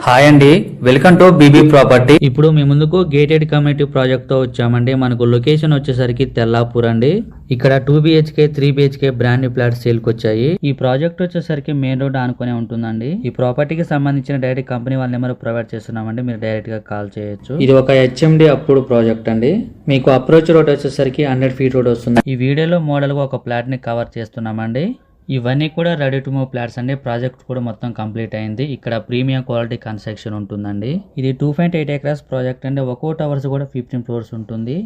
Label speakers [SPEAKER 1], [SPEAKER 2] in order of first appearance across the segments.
[SPEAKER 1] Hi అండి, welcome to BB property. ఇప్పుడు మీ ముందుకు గేటెడ్ కమ్యూనిటీ ప్రాజెక్ట్ తో వచ్చామండి. మనకు లొకేషన్ వచ్చేసరికి తెల్లాపూర్ అండి. ఇక్కడ 2 BHK 3 BHK brand new flats sale కి వచ్చాయి. ఈ ప్రాజెక్ట్ వచ్చేసరికి మెయిన్ రోడ్ ఆనుకునే ఉంటుందండి. ఈ ప్రాపర్టీకి సంబంధించిన డైరెక్ట్ కంపెనీ వాళ్ళ నెంబర్ ప్రొవైడ్ చేస్తున్నామండి, మీరు డైరెక్ట్ గా కాల్ చేయొచ్చు. ఇది ఒక HMD అప్పుడు ప్రాజెక్ట్ అండి. మీకు అప్రోచ్ రోడ్ వచ్చేసరికి 100 feet రోడ్ వస్తుంది. ఈ వీడియోలో మోడల్ గా ఒక ఫ్లాట్ ని కవర్ చేస్తున్నామండి. ఇవన్నీ కూడా రెడీ టు మూవ్ ఫ్లాట్స్ అండి. ప్రాజెక్ట్ కూడా మొత్తం కంప్లీట్ అయింది. ఇక్కడ ప్రీమియం క్వాలిటీ కన్స్ట్రక్షన్ ఉంటుందండి. ఇది 2.8 acres ప్రాజెక్ట్ అండి. ఒక్కో టవర్స్ కూడా 15 floors ఉంటుంది.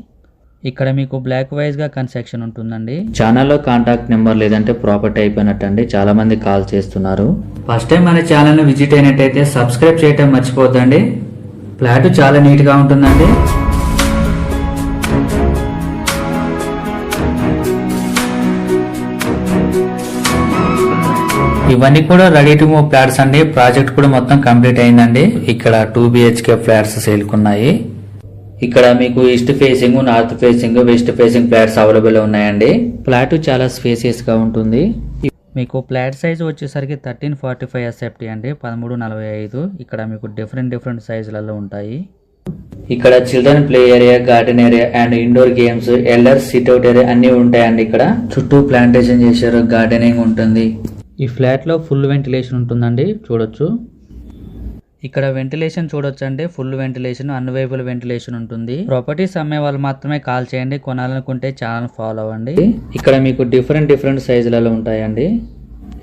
[SPEAKER 1] ఇక్కడ మీకు బ్లాక్ వైజ్ గా కన్స్ట్రక్షన్ ఉంటుందండి. ఛానల్లో కాంటాక్ట్ నెంబర్ లేదంటే ప్రాపర్టీ అయిపోయినట్టు అండి. చాలా మంది కాల్ చేస్తున్నారు. ఫస్ట్ టైం మన ఛానల్ ని విజిట్ అయినట్టయితే సబ్స్క్రైబ్ చేయటం మర్చిపోద్దండి. ఫ్లాట్ చాలా నీట్ గా ఉంటుందండి. ఇవన్నీ కూడా రెడీ టు మూవ్ ఫ్లాట్స్ అండి. ప్రాజెక్ట్ కూడా మొత్తం కంప్లీట్ అయిందండి. ఇక్కడ 2 BHK ఫ్లాట్స్ సేల్కున్నాయి. ఇక్కడ మీకు east facing, north facing, west facing flats available ఉన్నాయండి. ఫ్లాట్ చాలా స్పేసియస్ గా ఉంటుంది. మీకు ఫ్లాట్ సైజ్ వచ్చేసరికి 1345 SFT అండి, 1345. ఇక్కడ మీకు డిఫరెంట్ సైజులలో ఉంటాయి. ఇక్కడ children play area, garden area and indoor games, elders sit out area అన్ని ఉంటాయండి. ఇక్కడ చుట్టూ ప్లాంటేషన్ చేశారు, గార్డెనింగ్ ఉంటుంది. ఈ ఫ్లాట్ లో ఫుల్ వెంటిలేషన్ ఉంటుందండి, చూడొచ్చు. ఇక్కడ వెంటిలేషన్ చూడొచ్చు అండి, ఫుల్ వెంటిలేషన్, అన్వైబుల్ వెంటిలేషన్ ఉంటుంది. ప్రాపర్టీస్ అమ్మే వాళ్ళు మాత్రమే కాల్ చేయండి. కొనాలనుకుంటే ఛానల్ ఫాలో అవ్వండి. ఇక్కడ మీకు డిఫరెంట్ సైజులలో ఉంటాయండి.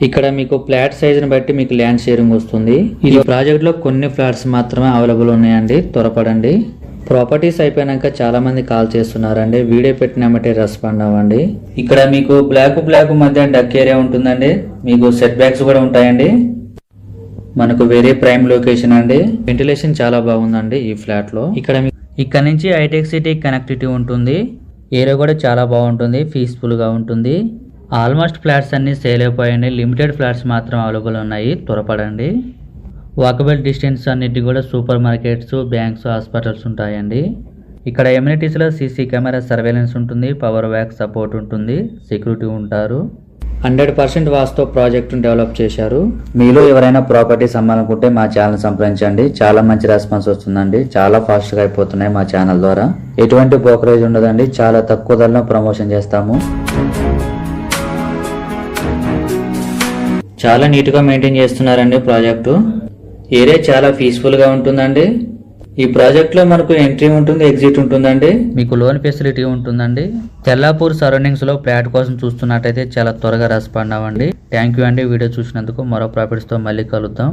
[SPEAKER 1] ఇక్కడ మీకు ఫ్లాట్ సైజుని బట్టి మీకు ల్యాండ్ షేరింగ్ వస్తుంది. ఈ ప్రాజెక్ట్ లో కొన్ని ఫ్లాట్స్ మాత్రమే అవైలబుల్ ఉన్నాయండి, త్వరపడండి. ప్రాపర్టీస్ అయిపోయాక చాలా మంది కాల్ చేస్తున్నారండి. వీడియో పెట్టినామంటే రెస్పాండ్ అవ్వండి. ఇక్కడ మీకు బ్లాక్ మధ్య డక్ ఏరియా ఉంటుందండి. మీకు సెట్ బ్యాక్స్ కూడా ఉంటాయండి. మనకు వెరీ ప్రైమ్ లొకేషన్ అండి. వెంటిలేషన్ చాలా బాగుందండి ఈ ఫ్లాట్ లో. ఇక్కడ నుంచి హైటెక్ సిటీ కనెక్టివిటీ ఉంటుంది. ఏరియా కూడా చాలా బాగుంటుంది, పీస్ఫుల్ గా ఉంటుంది. ఆల్మోస్ట్ ఫ్లాట్స్ అన్ని సేల్ అయిపోయాయండి. లిమిటెడ్ ఫ్లాట్స్ మాత్రం అవైలబుల్ ఉన్నాయి, త్వరపడండి. వాకబుల్ డిస్టెన్స్ అన్నిటి కూడా సూపర్ మార్కెట్స్, బ్యాంక్స్, హాస్పిటల్స్ ఉంటాయండి. ఇక్కడ ఎమ్యూనిటీస్లో CC కెమెరా సర్వేలెన్స్ ఉంటుంది, పవర్ వ్యాక్ సపోర్ట్ ఉంటుంది, సెక్యూరిటీ ఉంటారు. 100% వాస్తు ప్రాజెక్ట్ డెవలప్ చేశారు. మీలో ఎవరైనా ప్రాపర్టీస్ అమ్మాలనుకుంటే మా ఛానల్ సంప్రదించండి. చాలా మంచి రెస్పాన్స్ వస్తుందండి. చాలా ఫాస్ట్గా అయిపోతున్నాయి మా ఛానల్ ద్వారా. ఎటువంటి బ్రోకరేజ్ ఉండదండి. చాలా తక్కువ ధరలో ప్రమోషన్ చేస్తాము. చాలా నీట్గా మెయింటైన్ చేస్తున్నారండి ప్రాజెక్టు. ఏరియా చాలా పీస్ఫుల్ గా ఉంటుందండి. ఈ ప్రాజెక్ట్ లో మనకు ఎంట్రీ ఉంటుంది, ఎగ్జిట్ ఉంటుందండి. మీకు లోన్ ఫెసిలిటీ ఉంటుందండి. తెల్లాపూర్ సరౌండింగ్స్ లో ఫ్లాట్ కోసం చూస్తున్నట్టయితే చాలా త్వరగా రెస్పాండ్ అవ్వండి. థ్యాంక్ యూ అండి వీడియో చూసినందుకు. మరో ప్రాపర్టీస్ తో మళ్ళీ కలుద్దాం.